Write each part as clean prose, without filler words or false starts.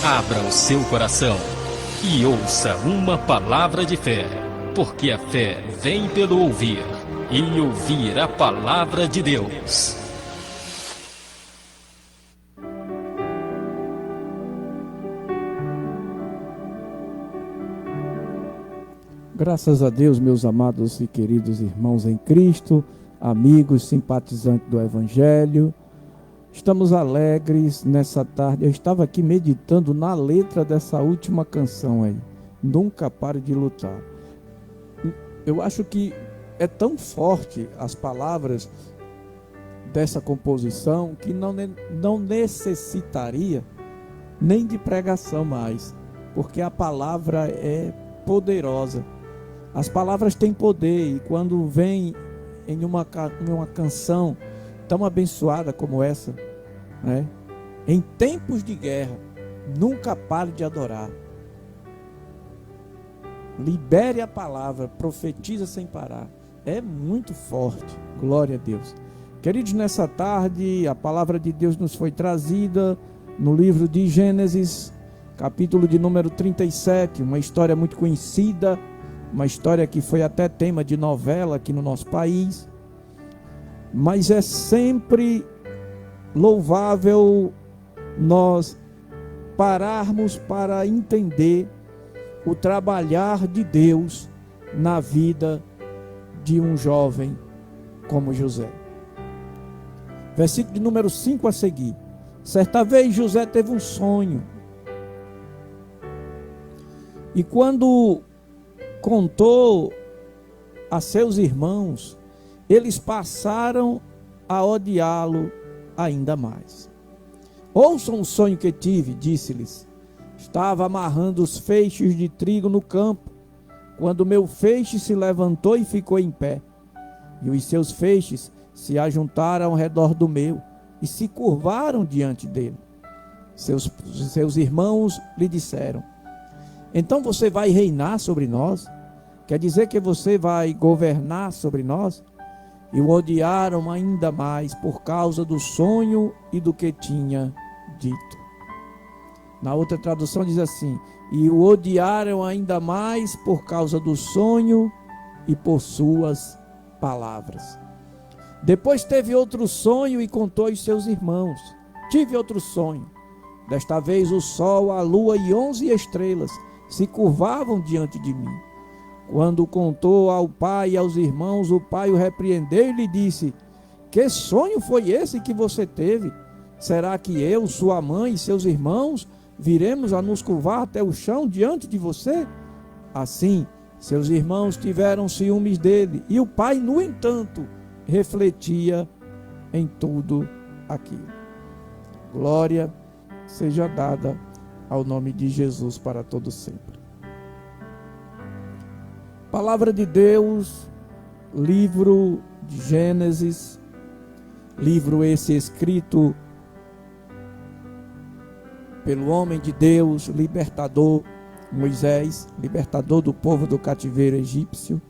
Abra o seu coração e ouça uma palavra de fé, porque a fé vem pelo ouvir, e ouvir a palavra de Deus. Graças a Deus, meus amados e queridos irmãos em Cristo, amigos, simpatizantes do Evangelho, estamos alegres nessa tarde. Eu estava aqui meditando na letra dessa última canção aí, Nunca Pare de Lutar. Eu acho que é tão forte as palavras dessa composição que não necessitaria nem de pregação mais, porque a palavra é poderosa. As palavras têm poder, e quando vem em uma canção tão abençoada como essa, né? Em tempos de guerra, nunca pare de adorar. Libere a palavra, profetiza sem parar. É muito forte, glória a Deus. Queridos, nessa tarde, a palavra de Deus nos foi trazida no livro de Gênesis, capítulo de número 37, uma história muito conhecida, uma história que foi até tema de novela aqui no nosso país, mas é sempre louvável nós pararmos para entender o trabalhar de Deus na vida de um jovem como José. Versículo de número 5 a seguir. Certa vez José teve um sonho, e quando contou a seus irmãos, eles passaram a odiá-lo ainda mais. Ouçam o sonho que tive, disse-lhes. Estava amarrando os feixes de trigo no campo, quando meu feixe se levantou e ficou em pé, e os seus feixes se ajuntaram ao redor do meu e se curvaram diante dele. Seus irmãos lhe disseram: então você vai reinar sobre nós? Quer dizer que você vai governar sobre nós? E o odiaram ainda mais por causa do sonho e do que tinha dito. Na outra tradução diz assim: e o odiaram ainda mais por causa do sonho e por suas palavras. Depois teve outro sonho e contou aos seus irmãos: tive outro sonho. Desta vez o sol, a lua e 11 estrelas se curvavam diante de mim. Quando contou ao pai e aos irmãos, o pai o repreendeu e lhe disse: que sonho foi esse que você teve? Será que eu, sua mãe e seus irmãos viremos a nos curvar até o chão diante de você? Assim, seus irmãos tiveram ciúmes dele, e o pai, no entanto, refletia em tudo aquilo. Glória seja dada ao nome de Jesus para todo sempre. Palavra de Deus, livro de Gênesis, livro esse escrito pelo homem de Deus, libertador Moisés, libertador do povo do cativeiro egípcio.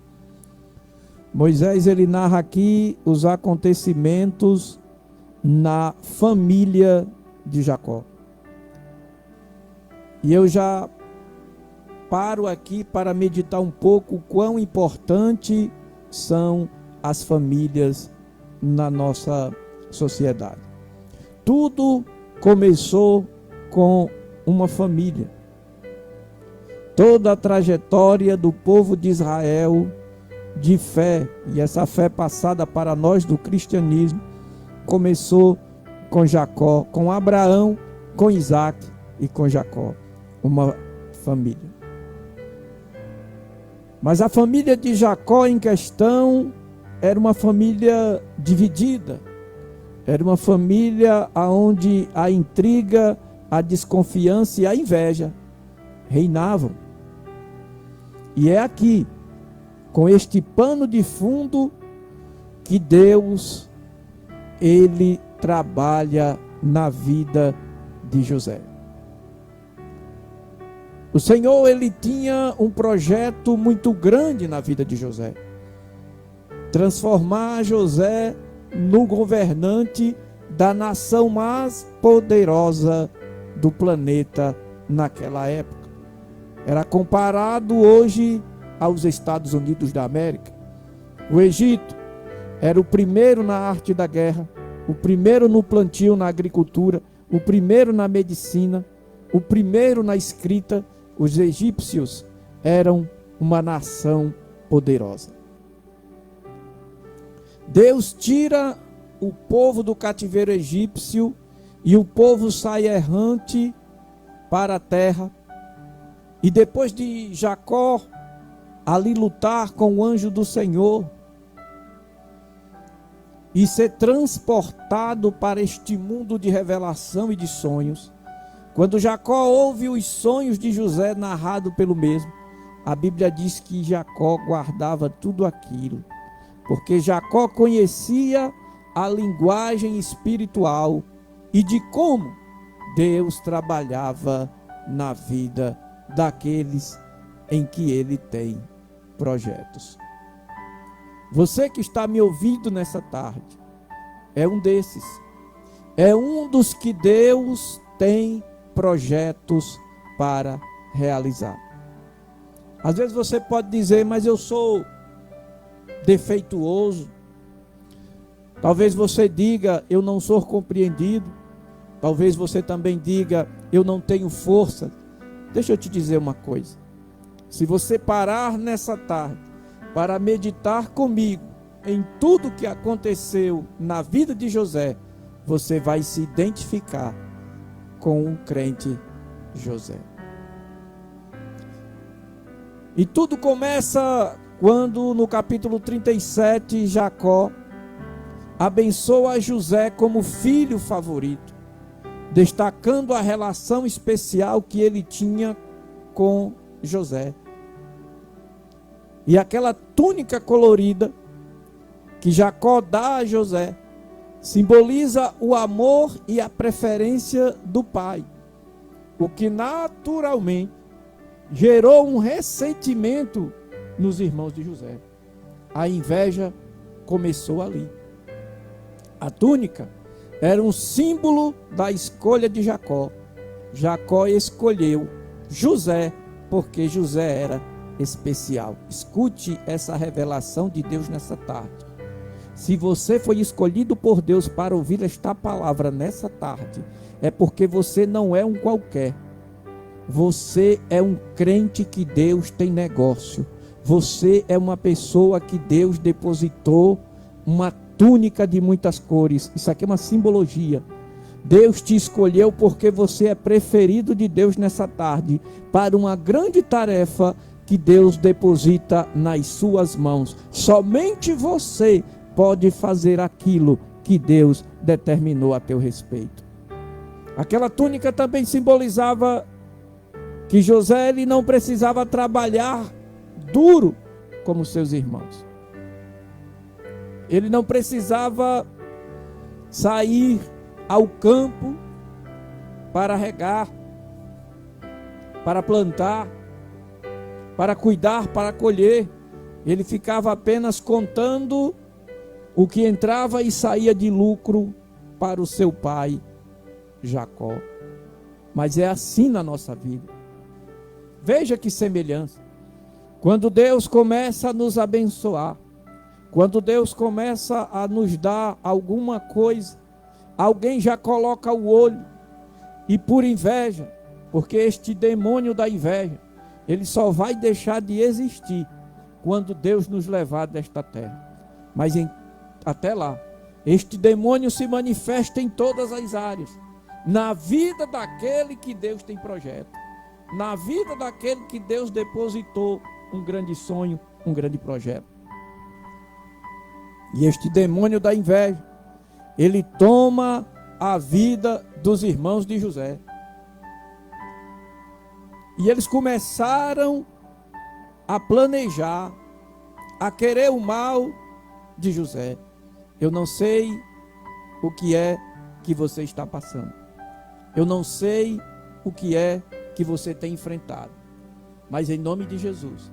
Moisés, ele narra aqui os acontecimentos na família de Jacó. E eu já paro aqui para meditar um pouco o quão importante são as famílias na nossa sociedade. Tudo começou com uma família. Toda a trajetória do povo de Israel de fé, e essa fé passada para nós do cristianismo, começou com Jacó, com Abraão, com Isaac e com Jacó, uma família. Mas a família de Jacó em questão era uma família dividida, era uma família onde a intriga, a desconfiança e a inveja reinavam. E é aqui, com este pano de fundo, que Deus, ele trabalha na vida de José. O Senhor, ele tinha um projeto muito grande na vida de José. Transformar José no governante da nação mais poderosa do planeta naquela época. Era comparado hoje aos Estados Unidos da América. O Egito era o primeiro na arte da guerra, o primeiro no plantio, na agricultura, o primeiro na medicina, o primeiro na escrita. Os egípcios eram uma nação poderosa. Deus tira o povo do cativeiro egípcio e o povo sai errante para a terra. E depois de Jacó ali lutar com o anjo do Senhor e ser transportado para este mundo de revelação e de sonhos, quando Jacó ouve os sonhos de José narrado pelo mesmo, a Bíblia diz que Jacó guardava tudo aquilo, porque Jacó conhecia a linguagem espiritual e de como Deus trabalhava na vida daqueles em que ele tem projetos. Você que está me ouvindo nessa tarde é um desses. É um dos que Deus tem projetos para realizar. Às vezes você pode dizer, mas eu sou defeituoso. Talvez você diga, eu não sou compreendido. Talvez você também diga, eu não tenho força. Deixa eu te dizer uma coisa. Se você parar nessa tarde para meditar comigo em tudo que aconteceu na vida de José, você vai se identificar com um crente José. E tudo começa quando no capítulo 37 Jacó abençoa José como filho favorito, destacando a relação especial que ele tinha com José. E aquela túnica colorida que Jacó dá a José simboliza o amor e a preferência do pai, o que naturalmente gerou um ressentimento nos irmãos de José. A inveja começou ali. A túnica era um símbolo da escolha de Jacó. Jacó escolheu José porque José era especial. Escute essa revelação de Deus nessa tarde. Se você foi escolhido por Deus para ouvir esta palavra nessa tarde, é porque você não é um qualquer. Você é um crente que Deus tem negócio. Você é uma pessoa que Deus depositou uma túnica de muitas cores. Isso aqui é uma simbologia. Deus te escolheu porque você é preferido de Deus nessa tarde para uma grande tarefa que Deus deposita nas suas mãos. Somente você pode fazer aquilo que Deus determinou a teu respeito. Aquela túnica também simbolizava que José ele não precisava trabalhar duro como seus irmãos. Ele não precisava sair ao campo para regar, para plantar, para cuidar, para colher. Ele ficava apenas contando o que entrava e saía de lucro para o seu pai Jacó. Mas é assim na nossa vida. Veja que semelhança. Quando Deus começa a nos abençoar, quando Deus começa a nos dar alguma coisa, alguém já coloca o olho, e por inveja, porque este demônio da inveja, ele só vai deixar de existir quando Deus nos levar desta terra. Mas até lá, este demônio se manifesta em todas as áreas, na vida daquele que Deus tem projeto, na vida daquele que Deus depositou um grande sonho, um grande projeto. E este demônio da inveja, ele toma a vida dos irmãos de José. E eles começaram a planejar, a querer o mal de José. Eu não sei o que é que você está passando. Eu não sei o que é que você tem enfrentado. Mas em nome de Jesus,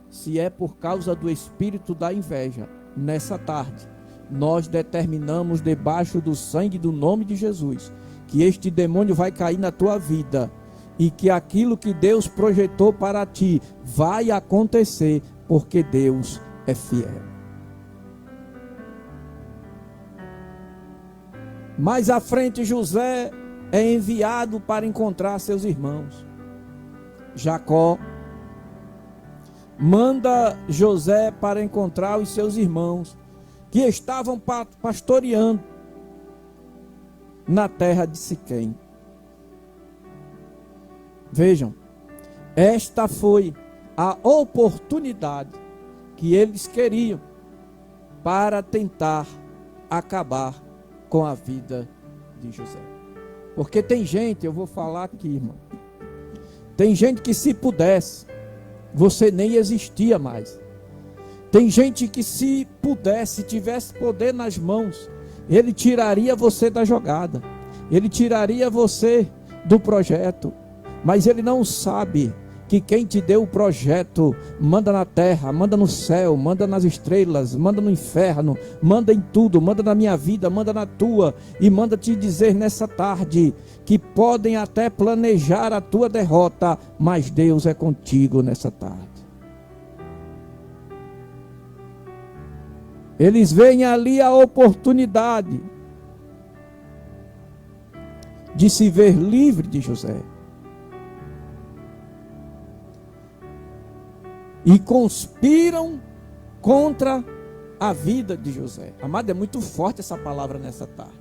se é por causa do espírito da inveja, nessa tarde, nós determinamos debaixo do sangue do nome de Jesus, que este demônio vai cair na tua vida. e que aquilo que Deus projetou para ti vai acontecer, porque Deus é fiel. Mais à frente, José é enviado para encontrar seus irmãos. Jacó manda José para encontrar os seus irmãos, que estavam pastoreando na terra de Siquém. Vejam, esta foi a oportunidade que eles queriam para tentar acabar com a vida de José. Porque tem gente, eu vou falar aqui, irmão, tem gente que se pudesse, você nem existia mais. Tem gente que se pudesse, tivesse poder nas mãos, ele tiraria você da jogada, ele tiraria você do projeto, mas ele não sabe que quem te deu o projeto manda na terra, manda no céu, manda nas estrelas, manda no inferno, manda em tudo, manda na minha vida, manda na tua, e manda te dizer nessa tarde que podem até planejar a tua derrota, mas Deus é contigo nessa tarde. Eles veem ali a oportunidade de se ver livre de José. E conspiram contra a vida de José. Amado, é muito forte essa palavra nessa tarde.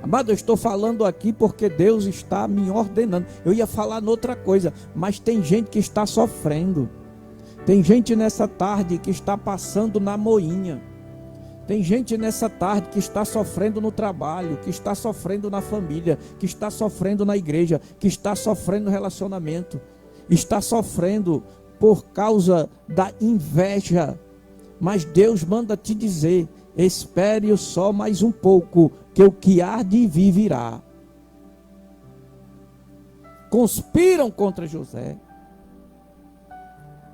Amado, eu estou falando aqui porque Deus está me ordenando. Eu ia falar noutra coisa, mas tem gente que está sofrendo. Tem gente nessa tarde que está passando na moinha. Tem gente nessa tarde que está sofrendo no trabalho, que está sofrendo na família, que está sofrendo na igreja, que está sofrendo no relacionamento, está sofrendo por causa da inveja. Mas Deus manda te dizer: espere só mais um pouco, que o que há de vir virá. Conspiram contra José.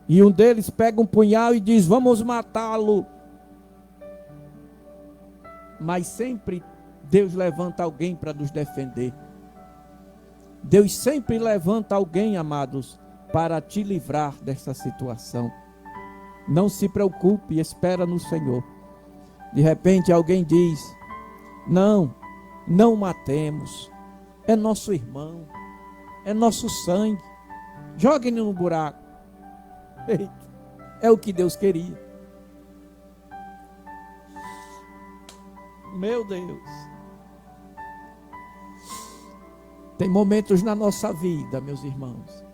E um deles pega um punhal e diz: vamos matá-lo. Mas sempre Deus levanta alguém para nos defender. Deus sempre levanta alguém, amados, para te livrar dessa situação. Não se preocupe, espera no Senhor. De repente alguém diz: não matemos, é nosso irmão, é nosso sangue, jogue-no no buraco. Eita, é o que Deus queria. Meu Deus, tem momentos na nossa vida, meus irmãos,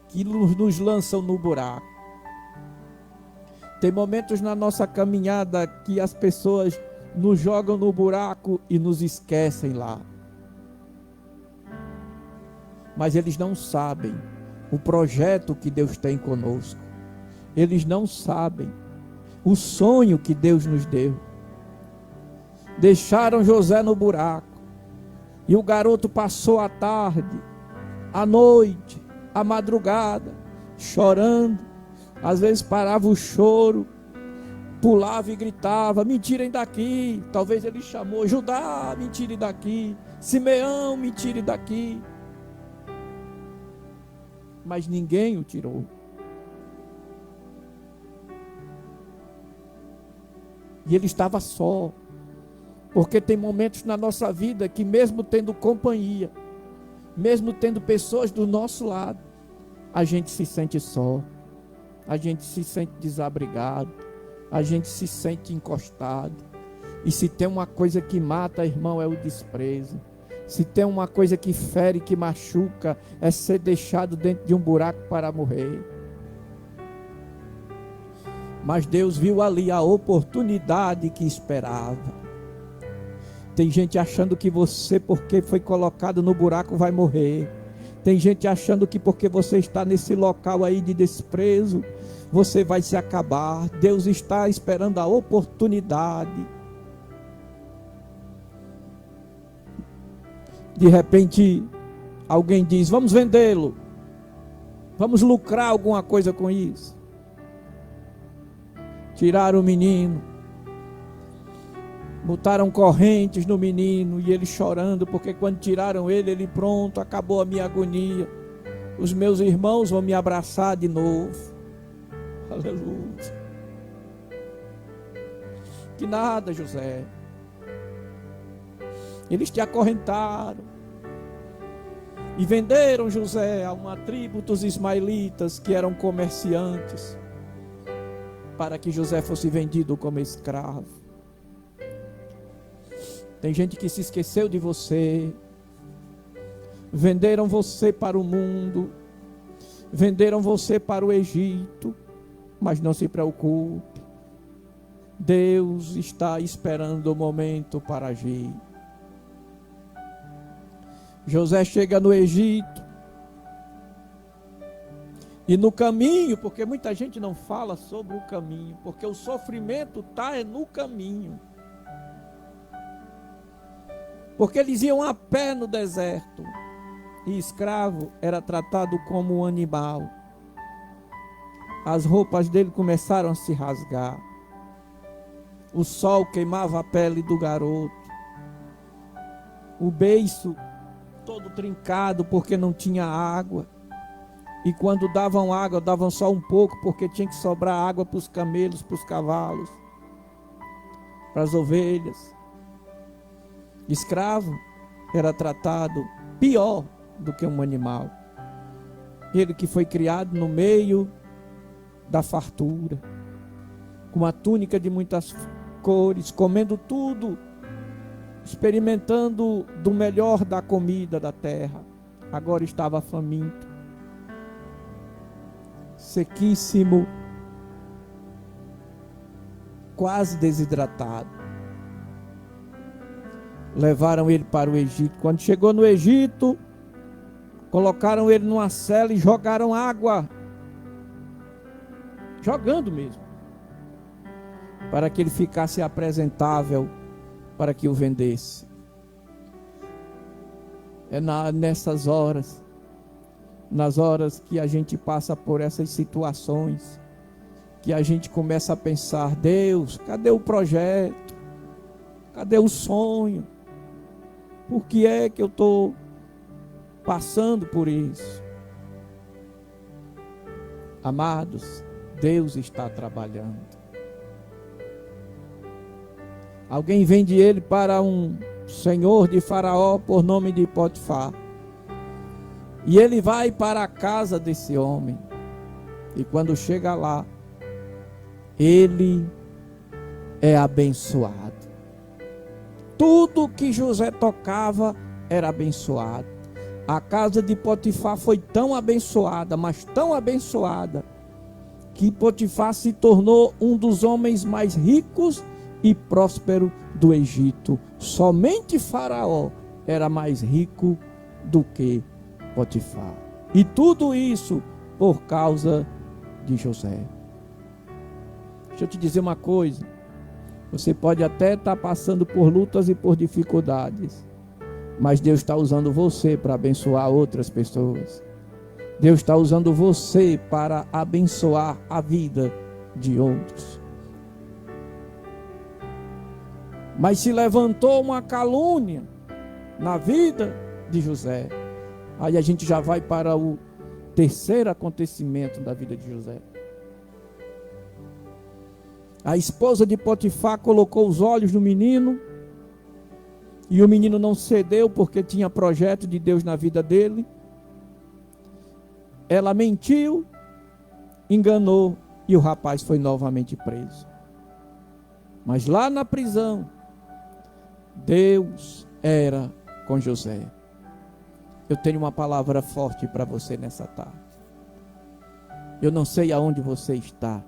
que nos lançam no buraco. Tem momentos na nossa caminhada que as pessoas nos jogam no buraco e nos esquecem lá. Mas eles não sabem o projeto que Deus tem conosco. Eles não sabem o sonho que Deus nos deu. Deixaram José no buraco. E o garoto passou a tarde, a noite, a madrugada, chorando. Às vezes parava o choro, pulava e gritava: me tirem daqui. Talvez ele chamou: Judá, me tire daqui. Simeão, me tire daqui. Mas ninguém o tirou. E ele estava só. Porque tem momentos na nossa vida que, mesmo tendo companhia, mesmo tendo pessoas do nosso lado, a gente se sente só, a gente se sente desabrigado, a gente se sente encostado. E se tem uma coisa que mata, irmão, é o desprezo. Se tem uma coisa que fere, que machuca, é ser deixado dentro de um buraco para morrer. Mas Deus viu ali a oportunidade que esperava. Tem gente achando que você, porque foi colocado no buraco, vai morrer. Tem gente achando que porque você está nesse local aí de desprezo, você vai se acabar. Deus está esperando a oportunidade. De repente, alguém diz: vamos vendê-lo. Vamos lucrar alguma coisa com isso. Tiraram o menino. Botaram correntes no menino e ele chorando, porque quando tiraram ele pronto, acabou a minha agonia. Os meus irmãos vão me abraçar de novo. Aleluia. Que nada, José. Eles te acorrentaram e venderam José a uma tribo dos ismaelitas que eram comerciantes, para que José fosse vendido como escravo. Tem gente que se esqueceu de você. Venderam você para o mundo. Venderam você para o Egito. Mas não se preocupe. Deus está esperando o momento para agir. José chega no Egito. E no caminho, porque muita gente não fala sobre o caminho, porque o sofrimento está no caminho. Porque eles iam a pé no deserto. E escravo era tratado como um animal. As roupas dele começaram a se rasgar. O sol queimava a pele do garoto. O beiço todo trincado porque não tinha água. E quando davam água, davam só um pouco, porque tinha que sobrar água para os camelos, para os cavalos, para as ovelhas. Escravo era tratado pior do que um animal. Ele que foi criado no meio da fartura, com uma túnica de muitas cores, comendo tudo, experimentando do melhor da comida da terra, agora estava faminto, sequíssimo, quase desidratado. Levaram ele para o Egito. Quando chegou no Egito, colocaram ele numa cela e jogaram água, jogando mesmo, para que ele ficasse apresentável, para que o vendesse. É nessas horas, nas horas que a gente passa por essas situações, que a gente começa a pensar: Deus, cadê o projeto? Cadê o sonho? Por que é que eu estou passando por isso? Amados, Deus está trabalhando. Alguém vende ele para um senhor de Faraó por nome de Potifar. E ele vai para a casa desse homem. E quando chega lá, ele é abençoado. Tudo que José tocava era abençoado. A casa de Potifar foi tão abençoada, mas tão abençoada, que Potifar se tornou um dos homens mais ricos e prósperos do Egito. Somente Faraó era mais rico do que Potifar. E tudo isso por causa de José. Deixa eu te dizer uma coisa. Você pode até estar passando por lutas e por dificuldades, mas Deus está usando você para abençoar outras pessoas. Deus está usando você para abençoar a vida de outros. Mas se levantou uma calúnia na vida de José. Aí a gente já vai para o terceiro acontecimento da vida de José. A esposa de Potifar colocou os olhos no menino, e o menino não cedeu porque tinha projeto de Deus na vida dele. Ela mentiu, enganou, e o rapaz foi novamente preso. Mas lá na prisão, Deus era com José. Eu tenho uma palavra forte para você nessa tarde. Eu não sei aonde você está.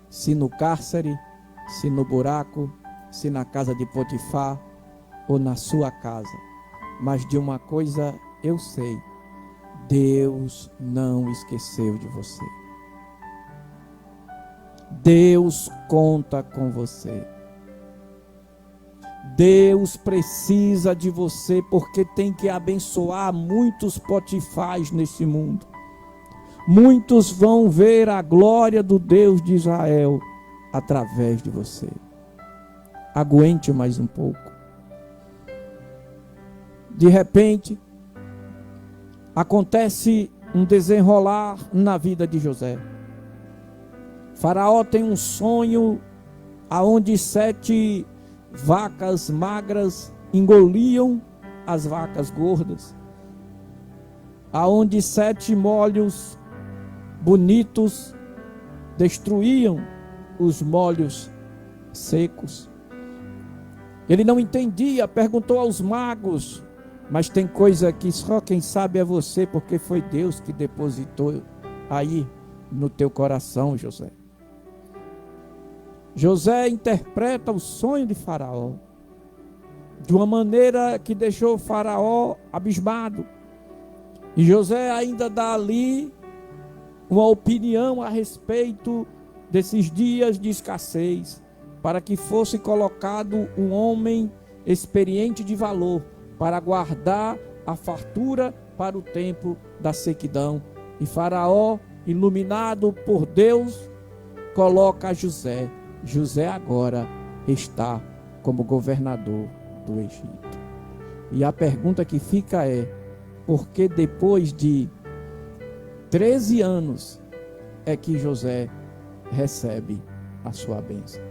Se no cárcere, se no buraco, se na casa de Potifar ou na sua casa. Mas de uma coisa eu sei: Deus não esqueceu de você. Deus conta com você. Deus precisa de você, porque tem que abençoar muitos Potifais nesse mundo. Muitos vão ver a glória do Deus de Israel através de você. aguente mais um pouco. De repente, acontece um desenrolar na vida de José. Faraó tem um sonho aonde 7 vacas magras engoliam as vacas gordas, aonde 7 molhos bonitos destruíam os molhos secos. Ele não entendia, perguntou aos magos, mas tem coisa que só quem sabe é você, porque foi Deus que depositou aí no teu coração, José. José interpreta o sonho de Faraó de uma maneira que deixou Faraó abismado. E José ainda dá ali uma opinião a respeito desses dias de escassez, para que fosse colocado um homem experiente de valor, para guardar a fartura para o tempo da sequidão. E Faraó, iluminado por Deus, coloca José. José agora está como governador do Egito. E a pergunta que fica é: por que depois de 13 anos é que José recebe a sua bênção?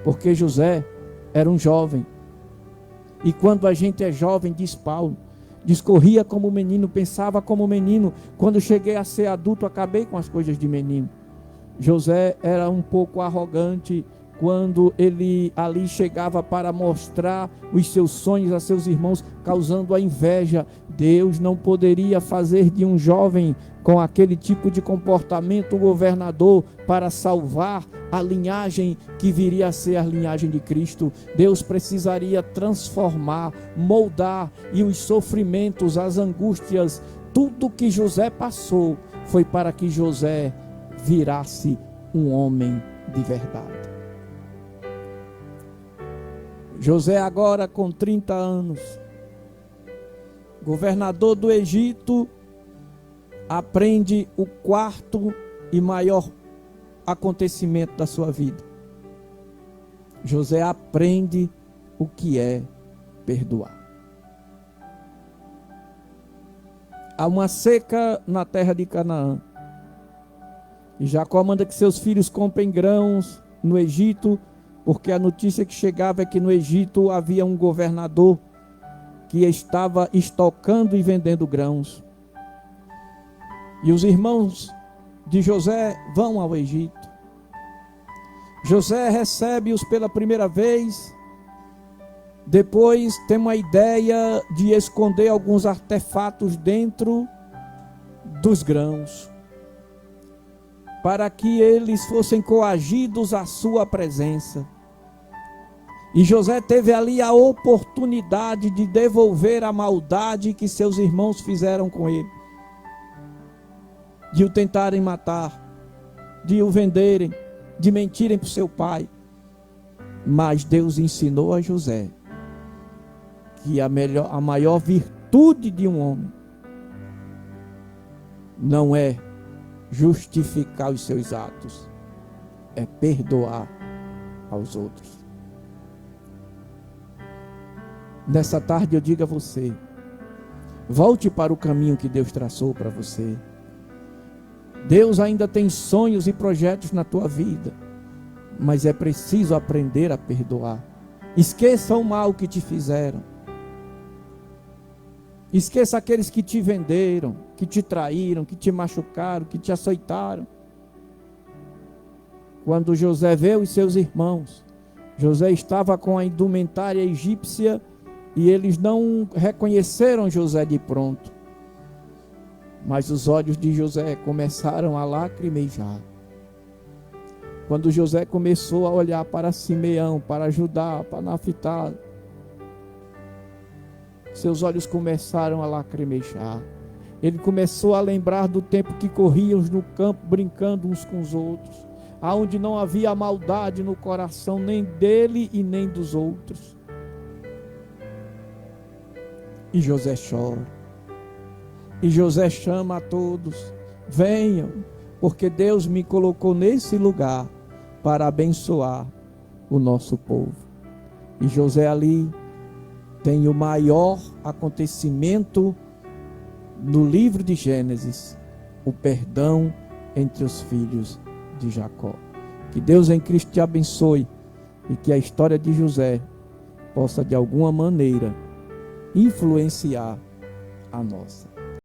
Porque José era um jovem. E quando a gente é jovem, diz Paulo, discorria como menino, pensava como menino. Quando cheguei a ser adulto, acabei com as coisas de menino. José era um pouco arrogante quando ele ali chegava para mostrar os seus sonhos a seus irmãos, causando a inveja. Deus não poderia fazer de um jovem com aquele tipo de comportamento um governador para salvar a linhagem que viria a ser a linhagem de Cristo. Deus precisaria transformar, moldar, e os sofrimentos, as angústias, tudo que José passou foi para que José virasse um homem de verdade. José agora com 30 anos, governador do Egito, aprende o 4º e maior acontecimento da sua vida. José aprende o que é perdoar. Há uma seca na terra de Canaã. E Jacó manda que seus filhos comprem grãos no Egito, porque a notícia que chegava é que no Egito havia um governador que estava estocando e vendendo grãos. E os irmãos de José vão ao Egito. José recebe-os pela primeira vez. Depois tem uma ideia de esconder alguns artefatos dentro dos grãos, para que eles fossem coagidos à sua presença. E José teve ali a oportunidade de devolver a maldade que seus irmãos fizeram com ele, de o tentarem matar, de o venderem, de mentirem para o seu pai. Mas Deus ensinou a José que a maior virtude de um homem não é justificar os seus atos, é perdoar aos outros. Nessa tarde eu digo a você: volte para o caminho que Deus traçou para você. Deus ainda tem sonhos e projetos na tua vida, mas é preciso aprender a perdoar. Esqueça o mal que te fizeram. Esqueça aqueles que te venderam, que te traíram, que te machucaram, que te açoitaram. Quando José vê os seus irmãos, José estava com a indumentária egípcia e eles não reconheceram José de pronto. Mas os olhos de José começaram a lacrimejar. Quando José começou a olhar para Simeão, para Judá, para Naftali, seus olhos começaram a lacrimejar. Ele começou a lembrar do tempo que corriam no campo brincando uns com os outros, aonde não havia maldade no coração nem dele e nem dos outros. E José chora. E José chama a todos: venham, porque Deus me colocou nesse lugar para abençoar o nosso povo. E José ali tem o maior acontecimento no livro de Gênesis, o perdão entre os filhos de Jacó. Que Deus em Cristo te abençoe e que a história de José possa de alguma maneira influenciar a nossa.